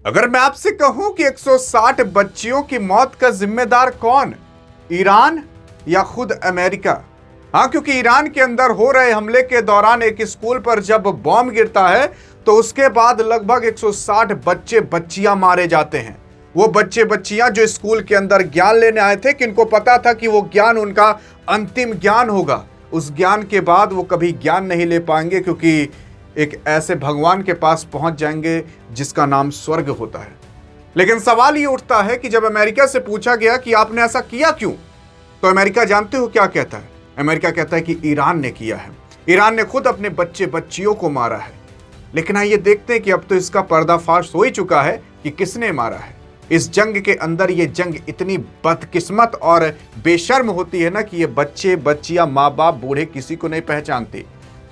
अगर मैं आपसे कहूं कि 160 बच्चियों की मौत का जिम्मेदार कौन, ईरान या खुद अमेरिका? हाँ, क्योंकि ईरान के अंदर हो रहे हमले के दौरान एक स्कूल पर जब बॉम्ब गिरता है तो उसके बाद लगभग 160 बच्चे बच्चियां मारे जाते हैं। वो बच्चे बच्चियां जो स्कूल के अंदर ज्ञान लेने आए थे, किनको पता था कि वो ज्ञान उनका अंतिम ज्ञान होगा। उस ज्ञान के बाद वो कभी ज्ञान नहीं ले पाएंगे, क्योंकि एक ऐसे भगवान के पास पहुंच जाएंगे जिसका नाम स्वर्ग होता है। लेकिन सवाल ये उठता है कि जब अमेरिका से पूछा गया कि आपने ऐसा किया क्यों, तो अमेरिका जानते हो क्या कहता है? अमेरिका कहता है कि ईरान ने किया है, ईरान ने खुद अपने बच्चे बच्चियों को मारा है। लेकिन आइए देखते हैं कि अब तो इसका पर्दाफाश हो ही चुका है कि किसने मारा है। इस जंग के अंदर ये जंग इतनी बदकिस्मत और बेशर्म होती है ना कि ये बच्चे बच्चियां, माँ बाप, बूढ़े किसी को नहीं पहचानती।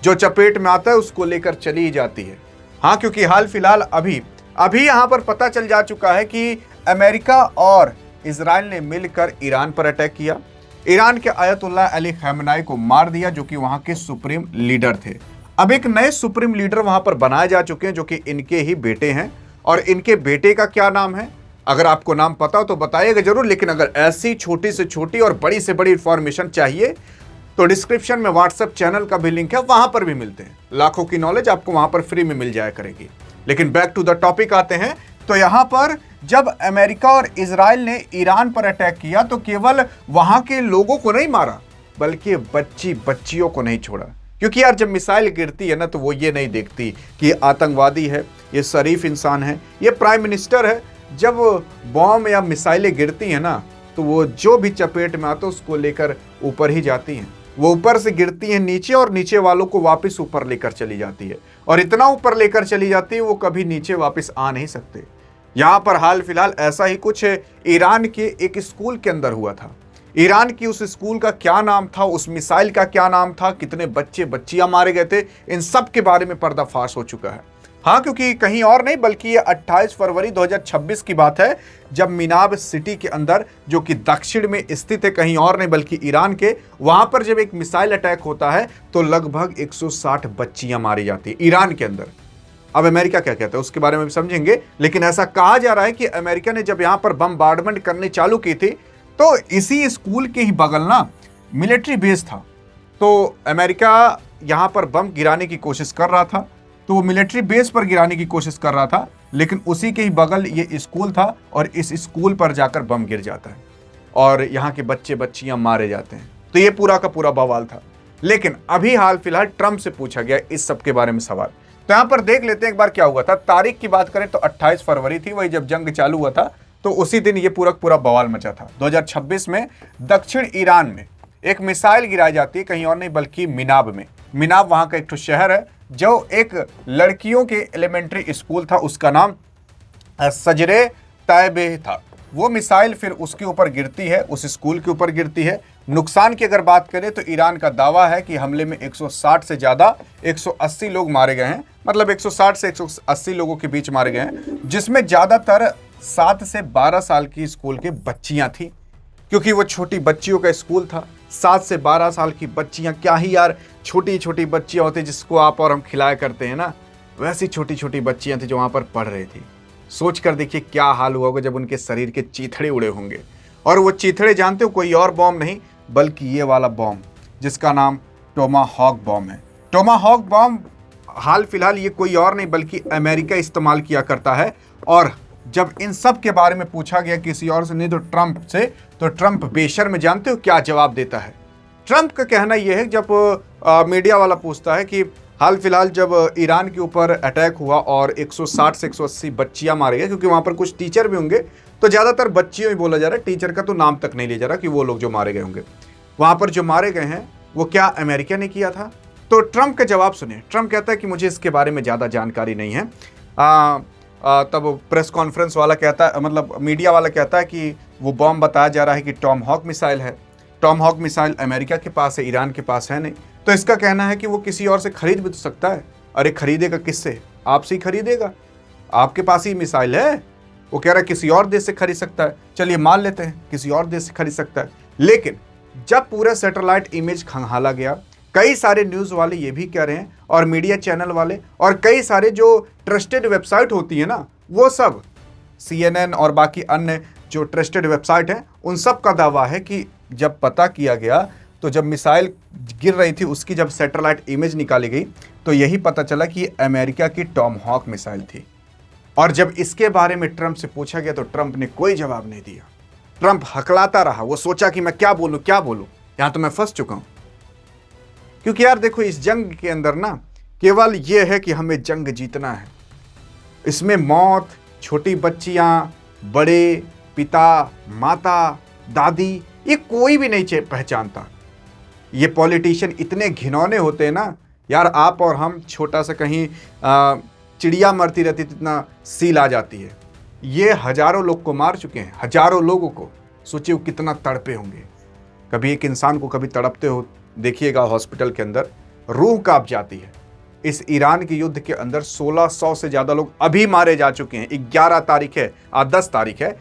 जो चपेट में आता है उसको लेकर चली ही जाती है। हाँ, क्योंकि हाल फिलहाल अभी यहाँ पर पता चल जा चुका है कि अमेरिका और इजराइल ने मिलकर ईरान पर अटैक किया। ईरान के आयतुल्लाह अली खamenei को मार दिया, जो कि वहां के सुप्रीम लीडर थे। अब एक नए सुप्रीम लीडर वहां पर बनाए जा चुके हैं, जो कि इनके ही बेटे हैं। और इनके बेटे का क्या नाम है? अगर आपको नाम पता हो तो बताइएगा जरूर। लेकिन अगर ऐसी छोटी से छोटी और बड़ी से बड़ी इंफॉर्मेशन चाहिए तो डिस्क्रिप्शन में व्हाट्सएप चैनल का भी लिंक है, वहां पर भी मिलते हैं। लाखों की नॉलेज आपको वहां पर फ्री में मिल जाया करेगी। लेकिन बैक टू द टॉपिक आते हैं। तो यहां पर जब अमेरिका और इजराइल ने ईरान पर अटैक किया तो केवल वहां के लोगों को नहीं मारा, बल्कि बच्चियों को नहीं छोड़ा। क्योंकि यार, जब मिसाइल गिरती है ना तो वो ये नहीं देखती कि ये आतंकवादी है, ये शरीफ इंसान है, ये प्राइम मिनिस्टर है। जब बॉम्ब या मिसाइलें गिरती हैं ना तो वो जो भी चपेट में आता है उसको लेकर ऊपर ही जाती हैं। वो ऊपर से गिरती हैं नीचे और नीचे वालों को वापस ऊपर लेकर चली जाती है। और इतना ऊपर लेकर चली जाती है वो कभी नीचे वापस आ नहीं सकते। यहाँ पर हाल फिलहाल ऐसा ही कुछ ईरान के एक स्कूल के अंदर हुआ था। ईरान की उस स्कूल का क्या नाम था, उस मिसाइल का क्या नाम था, कितने बच्चे बच्चियां मारे गए थे, इन सब के बारे में पर्दाफाश हो चुका है। हाँ, क्योंकि कहीं और नहीं बल्कि ये 28 फरवरी 2026 की बात है, जब मिनाब सिटी के अंदर, जो कि दक्षिण में स्थित है, कहीं और नहीं बल्कि ईरान के, वहां पर जब एक मिसाइल अटैक होता है तो लगभग 160 बच्चियां मारी जाती है ईरान के अंदर। अब अमेरिका क्या कहता है उसके बारे में भी समझेंगे। लेकिन ऐसा कहा जा रहा है कि अमेरिका ने जब यहां पर बमबार्डमेंट करने चालू की थी तो इसी स्कूल के ही बगल ना मिलिट्री बेस था। तो अमेरिका यहां पर बम गिराने की कोशिश कर रहा था, तो वो मिलिट्री बेस पर गिराने की कोशिश कर रहा था, लेकिन उसी के ही बगल ये स्कूल था और इस स्कूल पर जाकर बम गिर जाता है और यहाँ के बच्चे बच्चियां मारे जाते हैं। तो ये पूरा का पूरा बवाल था। लेकिन अभी हाल फिलहाल ट्रंप से पूछा गया इस सब के बारे में सवाल। तो यहाँ पर देख लेते हैं एक बार क्या हुआ था। तारीख की बात करें तो 28 फरवरी थी, वही जब जंग चालू हुआ था। तो उसी दिन ये पूरा बवाल मचा था। 2026 में दक्षिण ईरान में एक मिसाइल गिराई जाती है, कहीं और नहीं बल्कि मिनाब में। मिनाब वहां का एक तो शहर है, जो एक लड़कियों के एलिमेंट्री स्कूल था, उसका नाम सजरे तायबे था। वो मिसाइल फिर उसके ऊपर गिरती है, उस स्कूल के ऊपर गिरती है। नुकसान की अगर बात करें तो ईरान का दावा है कि हमले में 160 से ज़्यादा 180 लोग मारे गए हैं। मतलब 160 से 180 लोगों के बीच मारे गए हैं, जिसमें ज़्यादातर 7 से 12 साल की स्कूल के बच्चियां थी, क्योंकि वो छोटी बच्चियों का स्कूल था। 7 से 12 साल की बच्चियां, क्या ही यार छोटी छोटी बच्चियां होती जिसको आप और हम खिलाया करते हैं ना, वैसी छोटी छोटी बच्चियां थी जो वहां पर पढ़ रही थी। सोच कर देखिए क्या हाल हुआ होगा जब उनके शरीर के चीथड़े उड़े होंगे। और वो चीथड़े जानते हो, कोई और बॉम्ब नहीं बल्कि ये वाला बॉम्ब जिसका नाम टोमाहॉक बॉम्ब है। टोमाहॉक बॉम्ब हाल फिलहाल ये कोई और नहीं बल्कि अमेरिका इस्तेमाल किया करता है। और जब इन सब के बारे में पूछा गया किसी और से नहीं तो ट्रंप से, तो ट्रंप बेशर्म जानते हो क्या जवाब देता है? ट्रंप का कहना यह है, जब मीडिया वाला पूछता है कि हाल फिलहाल जब ईरान के ऊपर अटैक हुआ और 160 से 180 बच्चियां मारे गए, क्योंकि वहां पर कुछ टीचर भी होंगे, तो ज़्यादातर बच्चियों ही बोला जा रहा है, टीचर का तो नाम तक नहीं लिया जा रहा कि वो लोग जो मारे गए होंगे। वहां पर जो मारे गए हैं वो क्या अमेरिका ने किया था? तो ट्रंप का जवाब सुनिए। ट्रंप कहता है कि मुझे इसके बारे में ज़्यादा जानकारी नहीं है। तब प्रेस कॉन्फ्रेंस वाला कहता है, मतलब मीडिया वाला कहता है कि वो बॉम्ब बताया जा रहा है कि टॉमहॉक मिसाइल है। टॉमहॉक मिसाइल अमेरिका के पास है, ईरान के पास है नहीं। तो इसका कहना है कि वो किसी और से खरीद भी तो सकता है। अरे खरीदेगा किससे? आपसे ही खरीदेगा, आपके पास ही मिसाइल है। वो कह रहा है किसी और देश से खरीद सकता है। चलिए मान लेते हैं किसी और देश से खरीद सकता है। लेकिन जब पूरा सैटेलाइट इमेज खंगाला गया, कई सारे न्यूज़ वाले ये भी कह रहे हैं और मीडिया चैनल वाले और कई सारे जो ट्रस्टेड वेबसाइट होती है ना, वो सब CNN और बाकी अन्य जो ट्रस्टेड वेबसाइट हैं उन सब का दावा है कि जब पता किया गया तो जब मिसाइल गिर रही थी उसकी जब सैटेलाइट इमेज निकाली गई तो यही पता चला कि अमेरिका की टॉमहॉक मिसाइल थी। और जब इसके बारे में ट्रंप से पूछा गया तो ट्रंप ने कोई जवाब नहीं दिया। ट्रंप हकलाता रहा, वो सोचा कि मैं क्या बोलूं यहां तो मैं फंस चुका हूं। क्योंकि यार देखो, इस जंग के अंदर ना केवल यह है कि हमें जंग जीतना है। इसमें मौत, छोटी बच्चियां, बड़े, पिता, माता, दादी, ये कोई भी नहीं पहचानता। ये पॉलिटिशियन इतने घिनौने होते हैं ना यार, आप और हम छोटा सा कहीं चिड़िया मरती रहती तो इतना सील आ जाती है। ये हजारों लोग को मार चुके हैं, हजारों लोगों को। सोचिए वो कितना तड़पे होंगे। कभी एक इंसान को कभी तड़पते हो देखिएगा हॉस्पिटल के अंदर, रूह कांप जाती है। इस ईरान के युद्ध के अंदर 1600 से ज्यादा लोग अभी मारे जा चुके हैं। 11 तारीख है, आज 10 तारीख है,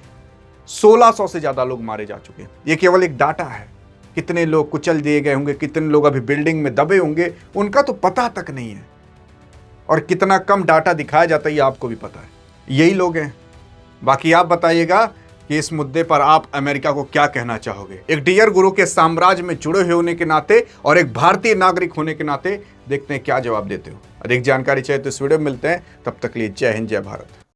1600 से ज्यादा लोग मारे जा चुके हैं। ये केवल एक डाटा है। कितने लोग कुचल दिए गए होंगे, कितने लोग अभी बिल्डिंग में दबे होंगे, उनका तो पता तक नहीं है। और कितना कम डाटा दिखाया जाता है ये आपको भी पता है। यही लोग हैं। बाकी आप बताइएगा कि इस मुद्दे पर आप अमेरिका को क्या कहना चाहोगे। एक डियर गुरु के साम्राज्य में जुड़े हुए होने के नाते और एक भारतीय नागरिक होने के नाते देखते हैं क्या जवाब देते हो। अधिक जानकारी चाहिए तो इस वीडियो में मिलते हैं। तब तक के लिए जय हिंद, जय भारत।